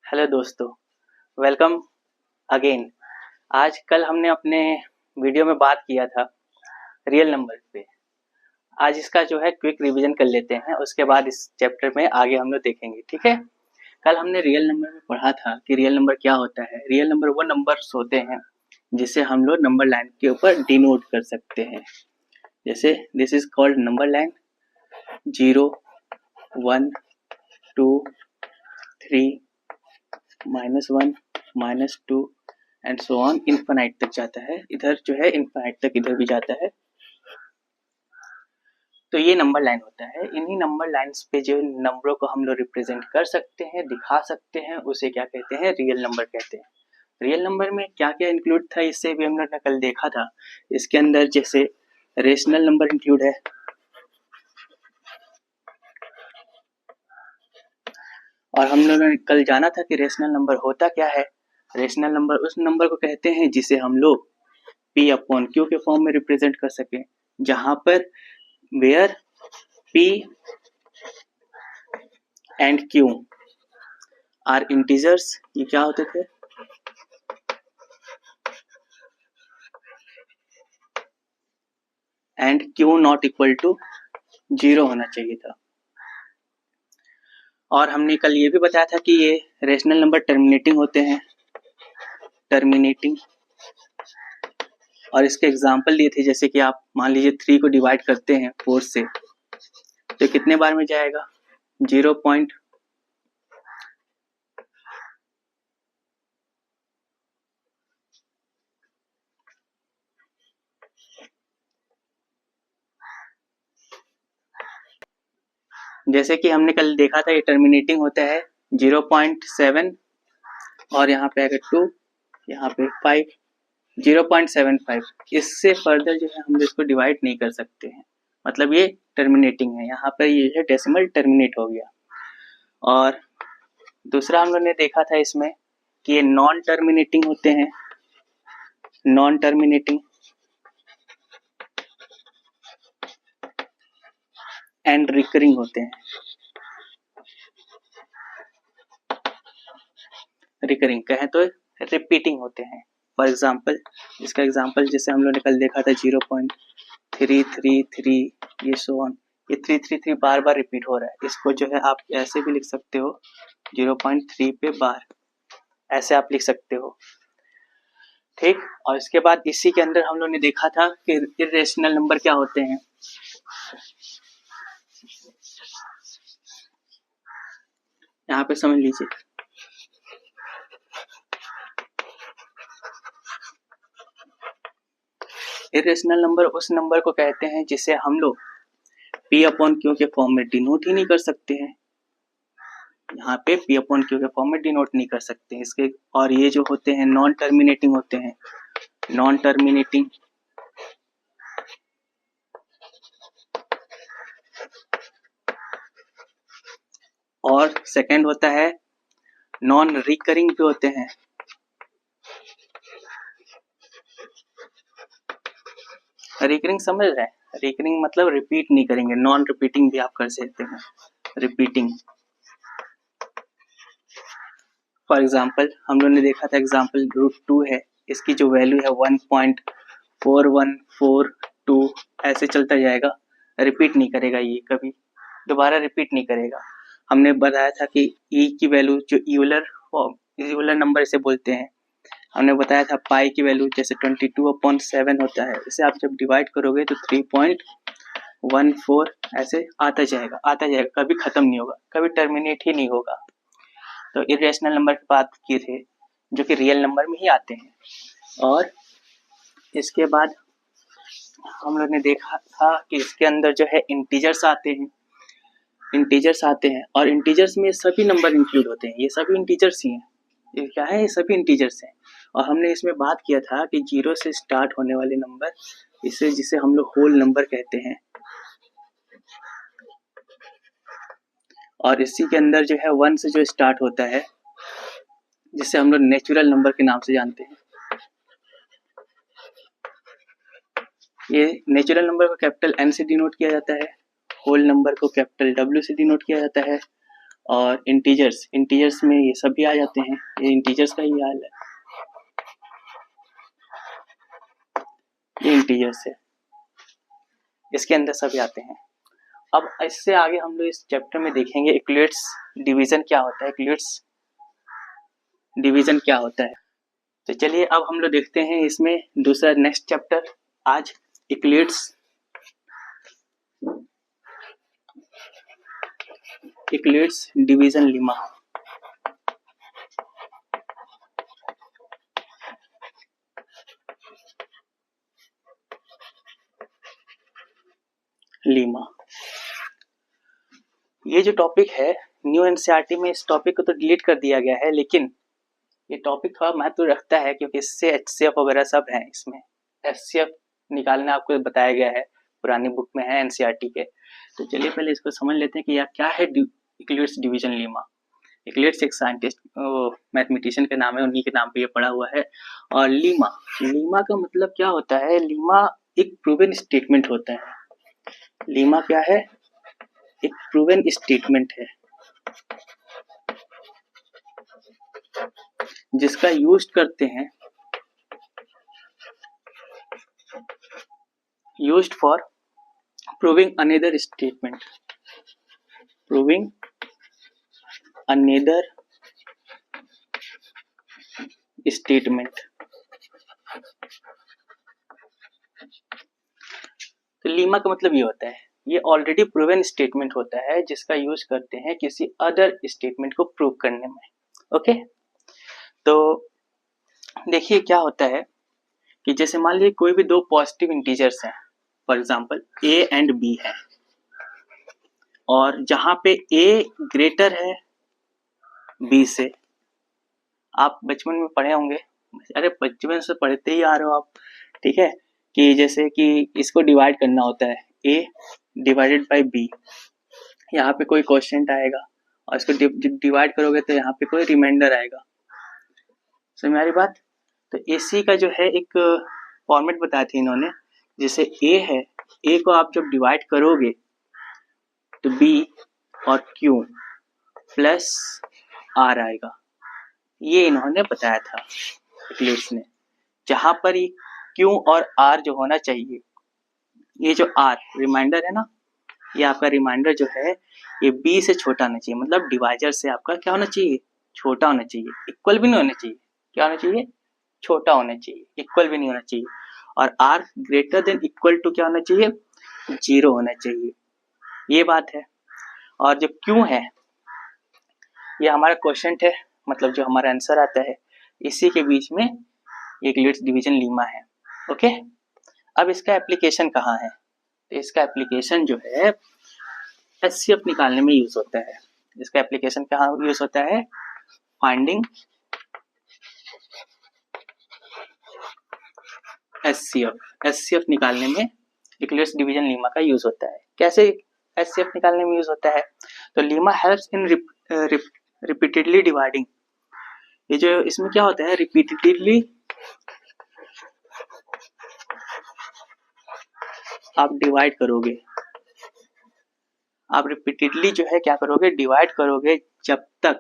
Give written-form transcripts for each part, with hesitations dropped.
Hello दोस्तों, welcome again. आज कल हमने अपने वीडियो में बात किया था रियल नंबर पे। आज इसका जो है क्विक रिवीजन कर लेते हैं, उसके बाद इस चैप्टर में आगे हम लोग देखेंगे। ठीक है। कल हमने रियल नंबर में पढ़ा था कि रियल नंबर क्या होता है। रियल नंबर वो नंबर्स होते हैं जिसे हम लोग नंबर लाइन के ऊपर डिनोट कर सकते हैं। जैसे this is called number line 0, 1, 2, 3, -1, -2 and so on infinite तक जाता है। इधर जो है इनफाइनाइट तक इधर भी जाता है। तो ये नंबर लाइन होता है। इन्हीं नंबर लाइंस पे जो नंबरों को हम लोग रिप्रेजेंट कर सकते हैं, दिखा सकते हैं, उसे क्या कहते हैं? रियल नंबर कहते हैं। रियल नंबर में क्या क्या इंक्लूड था, इससे भी हम लोग ने कल देखा था। इसके अंदर जैसे रेशनल नंबर इंक्लूड है, और हम लोगों ने कल जाना था कि रेशनल नंबर होता क्या है। रेशनल नंबर उस नंबर को कहते हैं जिसे हम लोग P अपॉन Q के फॉर्म में रिप्रेजेंट कर सकें, जहां पर where P and Q are integers. ये क्या होते थे? And Q not equal to 0 होना चाहिए था। और हमने कल ये भी बताया था कि ये रेशनल नंबर टर्मिनेटिंग होते हैं, टर्मिनेटिंग। और इसके एग्जाम्पल दिए थे, जैसे कि आप मान लीजिए 3 को डिवाइड करते हैं 4 से, तो कितने बार में जाएगा? 0 पॉइंट जैसे कि हमने कल देखा था, ये टर्मिनेटिंग होता है 0.7 और यहाँ पे आएगा 2, यहाँ पे 5, 0.75। इससे फर्दर जो है हम इसको डिवाइड नहीं कर सकते हैं, मतलब ये टर्मिनेटिंग है। यहाँ पर ये है डेसिमल टर्मिनेट हो गया। और दूसरा हम लोग ने देखा था इसमें कि ये नॉन टर्मिनेटिंग होते हैं, नॉन टर्मिनेटिंग एंड रिकरिंग होते हैं। रिकरिंग कहें तो रिपीटिंग होते हैं। फॉर एग्जाम्पल, इसका एग्जाम्पल जैसे हम लोग ने कल देखा था 0.333, ये सो ऑन, ये 333 बार बार रिपीट हो रहा है। इसको जो है आप ऐसे भी लिख सकते हो, 0.3 पे बार, ऐसे आप लिख सकते हो। ठीक। और इसके बाद इसी के अंदर हम लोग ने देखा था कि इर्रेशनल नंबर क्या होते हैं। यहाँ पे समझ लीजिए, इर्रेशनल नंबर उस नंबर को कहते हैं जिसे हम लोग P अपॉन Q के फॉर्म में डिनोट ही नहीं कर सकते हैं। यहाँ पे P अपॉन Q के फॉर्म में डिनोट नहीं कर सकते इसके। और ये जो होते हैं नॉन टर्मिनेटिंग होते हैं, नॉन टर्मिनेटिंग। और सेकंड होता है नॉन रिकरिंग पे होते हैं। रिकरिंग समझ रहे हैं? रिकरिंग मतलब रिपीट नहीं करेंगे। नॉन रिपीटिंग भी आप कर सकते हैं, रिपीटिंग। फॉर एग्जाम्पल हम लोगों ने देखा था, एग्जाम्पल √2 है, इसकी जो वैल्यू है 1.4142, ऐसे चलता जाएगा, रिपीट नहीं करेगा, ये कभी दोबारा रिपीट नहीं करेगा। हमने बताया था कि ई की वैल्यू जो यूलर नंबर इसे बोलते हैं, हमने बताया था पाई की वैल्यू जैसे 22/7 होता है। इसे आप जब डिवाइड करोगे तो 3.14 ऐसे आता जाएगा, कभी खत्म नहीं होगा, कभी टर्मिनेट ही नहीं होगा। तो इरेशनल नंबर की बात किए थे जो कि रियल नंबर में ही आते हैं। और इसके बाद हम लोग ने देखा था कि इसके अंदर जो है इंटीजर्स आते हैं, और इंटीजर्स में सभी नंबर इंक्लूड होते हैं। ये सभी इंटीजर्स ही हैं। ये क्या है? ये सभी इंटीजर्स हैं। और हमने इसमें बात किया था कि 0 से स्टार्ट होने वाले नंबर, इसे जिसे हम लोग होल नंबर कहते हैं, और इसी के अंदर जो है 1 से जो स्टार्ट होता है, जिसे हम लोग नेचुरल नंबर के नाम से जानते हैं। ये नेचुरल नंबर को कैपिटल N से डिनोट किया जाता है, होल नंबर को कैपिटल W से डिनोट किया जाता है, और इंटीजर्स में ये सब भी आ जाते हैं, ये इंटीजर्स का ही हाल है, ये इंटीजर्स है, इसके अंदर सभी आते हैं। अब इससे आगे हम लोग इस चैप्टर में देखेंगे इक्वलेट्स डिवीजन क्या होता है, इक्वलेट्स डिवीजन क्या होता है। तो चलिए अब हम लोग देखते हैं इसमें दूसरा नेक्स्ट चैप्टर आज, इक्वलेट्स डिवीजन लीमा। ये जो टॉपिक है न्यू एनसीईआरटी में, इस टॉपिक को तो डिलीट कर दिया गया है, लेकिन ये टॉपिक थोड़ा महत्व रखता है क्योंकि इससे एचसीएफ वगैरह सब है इसमें। एचसीएफ निकालना आपको बताया गया है, पुरानी बुक में है एनसीईआरटी के। तो चलिए पहले इसको समझ लेते हैं कि यार क्या है इक्वलेट्स डिवीजन लीमा। इक्वलेट्स एक साइंटिस्ट मैथमेटिशियन के नाम है, उन्हीं के नाम पे ये पड़ा हुआ है। और लीमा का मतलब क्या होता है, लीमा एक प्रूवन स्टेटमेंट होता है। लीमा क्या है, एक प्रूवन स्टेटमेंट है जिसका यूज करते हैं, used for proving another statement, proving another statement. तो लीमा का मतलब ये होता है, ये ऑलरेडी प्रूवन स्टेटमेंट होता है जिसका यूज करते हैं किसी अदर स्टेटमेंट को प्रूव करने में। ओके, तो देखिए क्या होता है कि जैसे मान लीजिए कोई भी दो पॉजिटिव इंटीजर्स हैं, for example a and b है, और जहां पे a ग्रेटर है b से, आप बचपन में पढ़े होंगे, अरे बचपन से पढ़ते ही आ रहे हो आप, ठीक है, कि जैसे कि इसको डिवाइड करना होता है a डिवाइडेड बाय b, यहाँ पे कोई क्वेश्चन आएगा और इसको डिवाइड करोगे तो यहाँ पे कोई रिमाइंडर आएगा। समझ में आ रही बात। तो AC का जो है एक फॉर्मेट बताया था इन्होंने, जैसे A है, A को आप जब डिवाइड करोगे तो B और Q प्लस R आएगा, ये इन्होंने बताया था इक्वलेट्स ने, जहां पर ये Q और R जो होना चाहिए, ये जो R रिमाइंडर है ना, ये आपका रिमाइंडर जो है ये B से छोटा होना चाहिए, मतलब डिवाइजर से आपका क्या होना चाहिए, छोटा होना चाहिए, इक्वल भी नहीं होना चाहिए, क्या होना चाहिए, छोटा होना चाहिए, इक्वल भी नहीं होना चाहिए। और R greater than equal to क्या होना चाहिए, 0 होना चाहिए, ये बात है। और जो Q है ये हमारा क्वेश्चन है, मतलब जो हमारा आंसर आता है, इसी के बीच में इक्वलेट्स डिवीजन लीमा है। ओके, अब इसका एप्लीकेशन कहाँ है, तो इसका एप्लीकेशन जो है एचसीएफ निकालने में यूज होता है। इसका एप्लीकेशन कहाँ यूज होता है, फाइंडिंग एचसीएफ निकालने में इक्वलेट्स डिवीजन लीमा का यूज होता है। कैसे एचसीएफ निकालने में यूज होता है, तो Lima helps in repeatedly dividing, ये जो इसमें क्या होता है, रिपीटेडली आप डिवाइड करोगे, आप रिपीटेडली जो है क्या करोगे, डिवाइड करोगे, जब तक,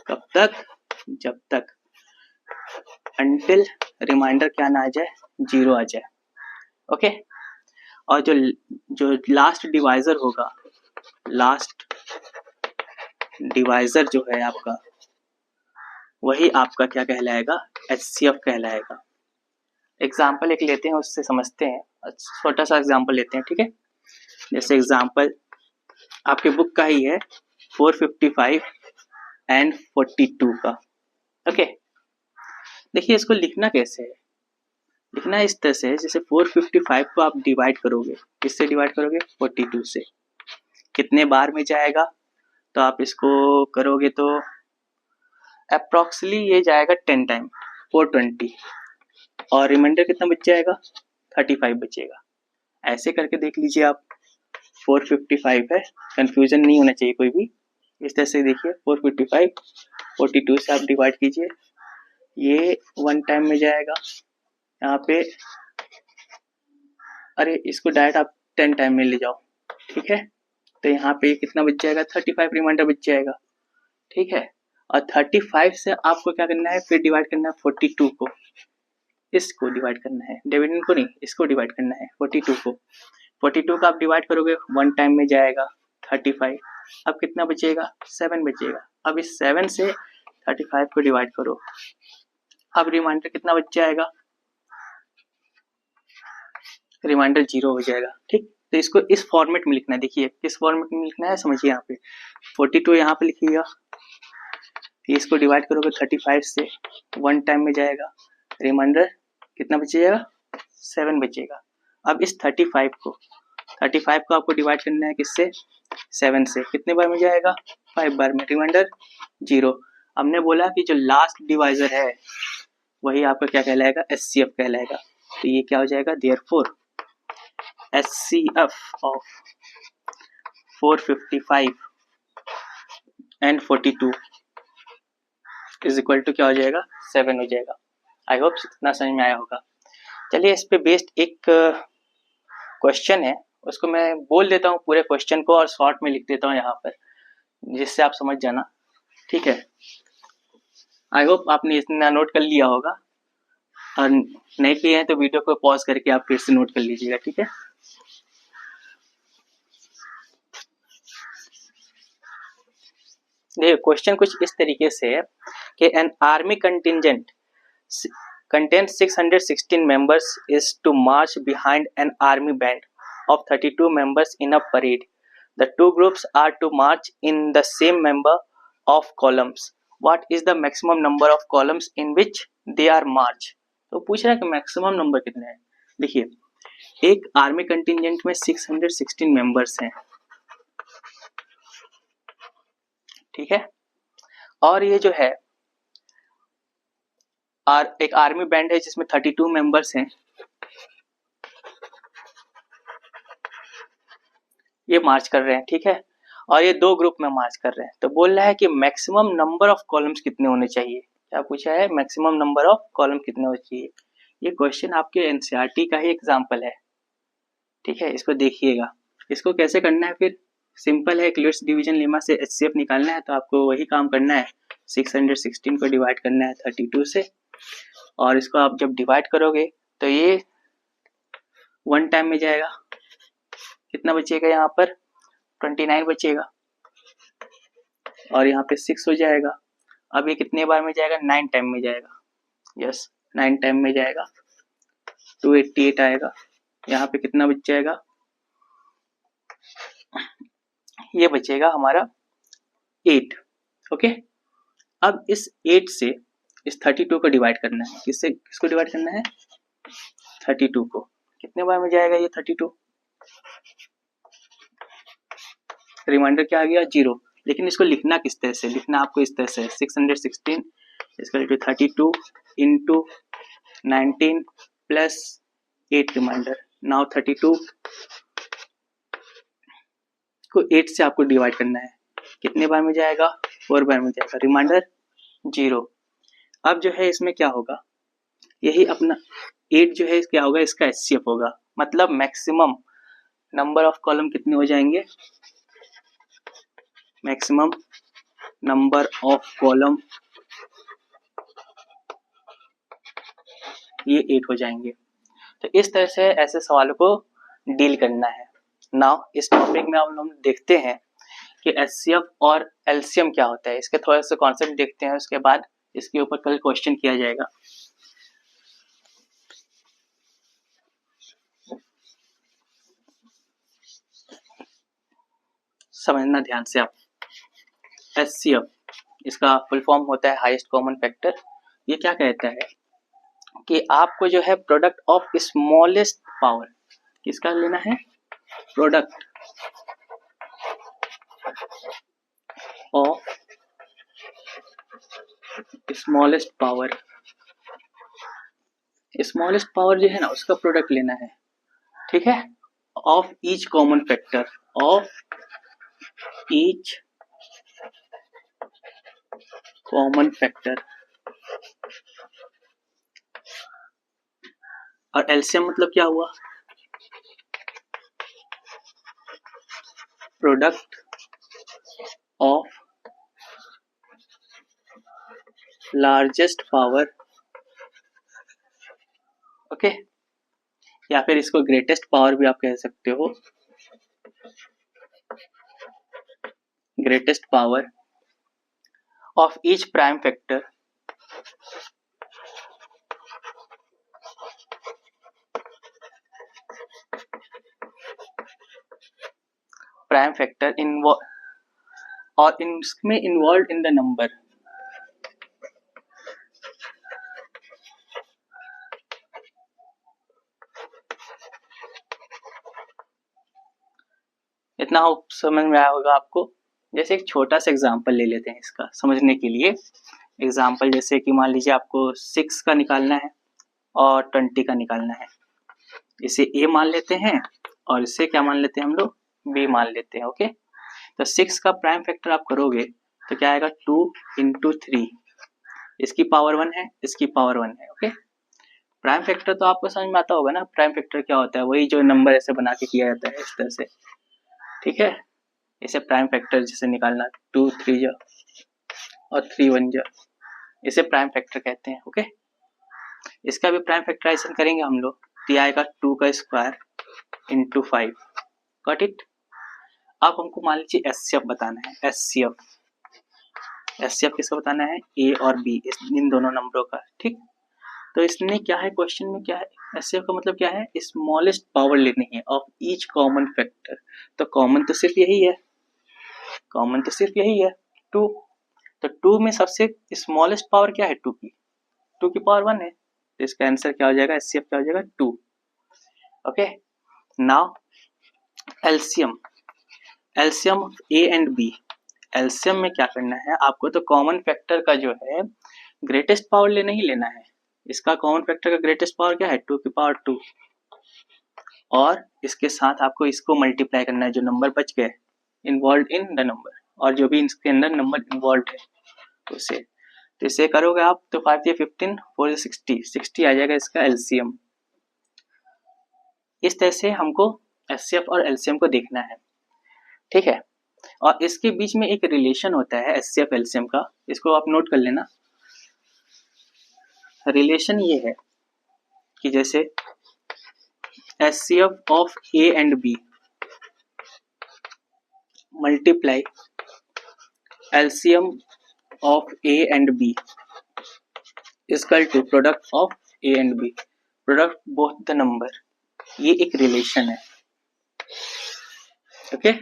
कब तक, जब तक अंटिल रिमाइंडर क्या ना आ जाए, 0 आ जाए। ओके, और जो लास्ट डिवाइजर होगा, लास्ट डिवाइजर जो है आपका, वही आपका क्या कहलाएगा, एचसीएफ कहलाएगा। एग्जाम्पल एक लेते हैं, उससे समझते हैं, छोटा सा एग्जाम्पल लेते हैं, ठीक है। जैसे एग्जाम्पल आपके बुक का ही है 455 एंड 42 का। ओके, देखिए इसको लिखना कैसे है, लिखना इस तरह से, जैसे 455 को आप डिवाइड करोगे, किससे डिवाइड करोगे, 42 से, कितने बार में जाएगा, तो आप इसको करोगे तो अप्रोक्सीमेटली ये जाएगा 10 टाइम, 420, और रिमाइंडर कितना बच जाएगा, 35 बचेगा। ऐसे करके देख लीजिए आप, 455 है, कंफ्यूजन नहीं होना चाहिए कोई भी, इस तरह से देखिए 455 42 से आप डिवाइड कीजिए, ये 1 टाइम में जाएगा, यहाँ पे अरे इसको डायरेक्ट आप 10 टाइम में ले जाओ, ठीक है, तो यहाँ पे कितना बच जाएगा, 35 रिमाइंडर बच जाएगा, ठीक है। और 35 से आपको क्या करना है, फिर डिवाइड करना है 42 को, इसको डिवाइड करना है, डिविडेंड को नहीं, इसको डिवाइड करना है 42 को। 42 का आप डिवाइड करोगे 1 टाइम में जाएगा 35, अब कितना बचेगा, 7 बचेगा। अब इस 7 से 35 को डिवाइड करो, अब रिमाइंडर कितना बच जाएगा, रिमाइंडर 0 हो जाएगा, ठीक। तो इसको इस फॉर्मेट में लिखना है, देखिए किस फॉर्मेट में लिखना है, समझिए। यहाँ पे 42 यहाँ पे लिखिएगा, इसको डिवाइड करोगे 35 से, 1 टाइम में जाएगा, रिमाइंडर कितना बचेगा, 7 बचेगा। अब इस 35 को आपको डिवाइड करना है किससे, 7 से, कितने बार में जाएगा, 5 बार में, रिमाइंडर 0। हमने बोला कि जो लास्ट डिवाइजर है वही आपका क्या कहलाएगा, एचसीएफ कहलाएगा। तो ये क्या हो जाएगा, therefore HCF of 455 and 42 is equal to क्या हो जाएगा, 7 हो जाएगा। आई होप इतना समझ में आया होगा। चलिए इस पे बेस्ड एक क्वेश्चन है, उसको मैं बोल देता हूँ पूरे क्वेश्चन को और शॉर्ट में लिख देता हूँ यहाँ पर, जिससे आप समझ जाना, ठीक है। आई होप आपने इतना नोट कर लिया होगा, और नहीं किए हैं तो वीडियो को पॉज करके आप फिर से नोट कर लीजिएगा, ठीक है। देखिए क्वेश्चन कुछ इस तरीके से है कि an army contingent contains 616 members is to march behind an army band of 32 members in a parade. The two groups are to march in the same number of columns. What is the maximum number of columns in which they are march? तो पूछ रहा है कि maximum number कितने हैं। देखिए एक army contingent में 616 मेंबर्स हैं, ठीक है। और ये जो है एक आर्मी बैंड है जिसमें 32 मेंबर्स हैं, ये मार्च कर रहे हैं, ठीक है। और ये दो ग्रुप में मार्च कर रहे हैं। तो बोल रहा है कि मैक्सिमम नंबर ऑफ कॉलम्स कितने होने चाहिए। क्या पूछा है, मैक्सिमम नंबर ऑफ कॉलम कितने होने चाहिए। ये क्वेश्चन आपके एनसीईआरटी का ही एग्जांपल है, ठीक है। इसको देखिएगा, इसको कैसे करना है, फिर सिंपल है, क्लियर्स डिवीजन लेमा से एचसीएफ निकालना है। तो आपको वही काम करना है, 616 को डिवाइड करना है 32 से, और इसको आप जब डिवाइड करोगे तो ये 1 टाइम में जाएगा, कितना बचेगा, यहाँ पर 29 बचेगा, और यहाँ पे 6 हो जाएगा। अब ये कितने बार में जाएगा, 9 टाइम में जाएगा, यस 9 टाइम में जाएगा, 288 आएगा। यहाँ पे कितना बच जाएगा, ये बचेगा हमारा 8, ओके। अब इस 8 से इस 32 को डिवाइड करना है, किससे, किसको डिवाइड करना है, 32 को, कितने बार में जाएगा ये 32, रिमाइंडर क्या आ गया, 0। लेकिन इसको लिखना किस तरह से, लिखना आपको इस तरह से, 616 equal to 32 into 19 plus 8 remainder. Now 32 को 8 से आपको डिवाइड करना है, कितने बार में जाएगा, 4 बार में जाएगा, रिमाइंडर 0। अब जो है इसमें क्या होगा, यही अपना 8 जो है क्या होगा, इसका एचसीएफ होगा। मतलब मैक्सिमम नंबर ऑफ कॉलम कितने हो जाएंगे, मैक्सिमम नंबर ऑफ कॉलम ये 8 हो जाएंगे। तो इस तरह से ऐसे सवालों को डील करना है। नाउ इस टॉपिक में हम लोग देखते हैं कि एचसीएफ और एलसीएम क्या होता है। इसके थोड़े से कॉन्सेप्ट देखते हैं, उसके बाद इसके ऊपर कल क्वेश्चन किया जाएगा। समझना ध्यान से आप। एचसीएफ इसका फुल फॉर्म होता है हाईएस्ट कॉमन फैक्टर। ये क्या कहता है कि आपको जो है प्रोडक्ट ऑफ स्मॉलेस्ट पावर, किसका लेना है, product of smallest power, smallest power जो है ना उसका प्रोडक्ट लेना है, ठीक है, of each common factor, of each common factor. और एलसीएम मतलब क्या हुआ, product of largest power, okay, या फिर इसको ग्रेटेस्ट पावर भी आप कह सकते हो, greatest power of each prime factor और इसमें इन्वॉल्व इन द नंबर, इतना समझ में आया होगा आपको। जैसे एक छोटा सा एग्जांपल ले लेते हैं इसका समझने के लिए। एग्जांपल जैसे कि मान लीजिए आपको 6 का निकालना है और 20 का निकालना है, इसे ए मान लेते हैं और इसे क्या मान लेते हैं हम लोग, बी मान लेते हैं, ओके। तो 6 का प्राइम फैक्टर आप करोगे तो क्या आएगा, 2 इंटू 3, इसकी पावर 1 है, इसकी पावर 1 है, ओके। प्राइम फैक्टर तो आपको समझ में आता होगा ना, प्राइम फैक्टर क्या होता है, वही जो नंबर ऐसे बना के किया जाता है इस तरह से, ठीक है। इसे प्राइम फैक्टर जैसे निकालना, 2 3 जा और 3 1 जा, इसे प्राइम फैक्टर कहते हैं, ओके। इसका भी प्राइम फैक्टराइजेशन करेंगे हम लोग तो आएगा 2 का स्क्वायर इंटू 5, गॉट इट। अब हमको मान लीजिए एचसीएफ बताना है, एचसीएफ किसका बताना है, ए और बी, इन दोनों नंबरों का, ठीक। तो इसने क्या है, क्वेश्चन में क्या है, एचसीएफ का मतलब क्या है, स्मॉलेस्ट पावर लेनी है ऑफ ईच कॉमन फैक्टर। तो कॉमन तो सिर्फ यही है, कॉमन तो सिर्फ यही है 2। तो 2 में सबसे स्मॉलेस्ट पावर क्या है, 2 की पावर 1 है, तो इसका आंसर क्या हो जाएगा, एचसीएफ क्या हो जाएगा, 2, okay. Now LCM, LCM of A and B. LCM में क्या करना है आपको, तो कॉमन फैक्टर का जो है ग्रेटेस्ट पावर लेना ही लेना है। इसका कॉमन फैक्टर का ग्रेटेस्ट पावर क्या है, 2 की पावर 2, और इसके साथ आपको इसको मल्टीप्लाई करना है, जो नंबर बच गए इन्वॉल्व इन द नंबर, और जो भी इसके अंदर नंबर इन्वॉल्व है उसे, तो इसे करोगे आप तो 5 या 15, 4 या 60 आ जाएगा इसका एलसीएम। इस तरह से हमको एचसीएफ और एलसीएम को देखना है, ठीक है। और इसके बीच में एक रिलेशन होता है एचसीएफ एलसीएम का, इसको आप नोट कर लेना। रिलेशन ये है कि जैसे HCF of A and B multiply LCM of A and B equal to product of A and B, product both the number, ये एक रिलेशन है, ओके।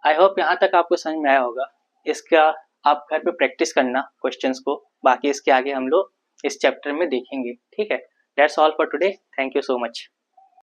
आई होप यहाँ तक आपको समझ में आया होगा। इसका आप घर पे प्रैक्टिस करना क्वेश्चंस को, बाकी इसके आगे हम लोग इस चैप्टर में देखेंगे, ठीक है। That's all for today, thank you so much.